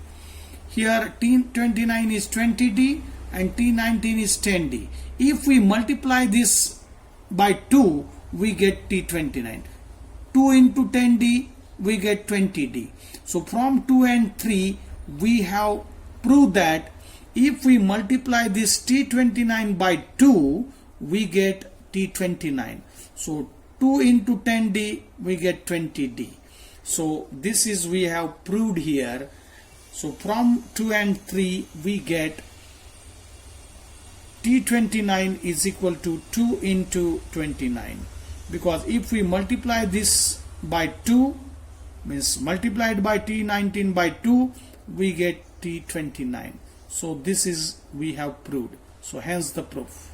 Here T29 is 20D and T19 is 10D. If we multiply this by 2, we get T29. 2 into 10D, we get 20D. So from 2 and 3, we have proved that if we multiply this T29 by 2, we get T29. So 2 into 10D, we get 20D. So this is we have proved here. So from 2 and 3, we get T29 is equal to 2 into 29. Because if we multiply this by 2, means multiplied by T19 by 2, we get T29. So this is we have proved. So hence the proof.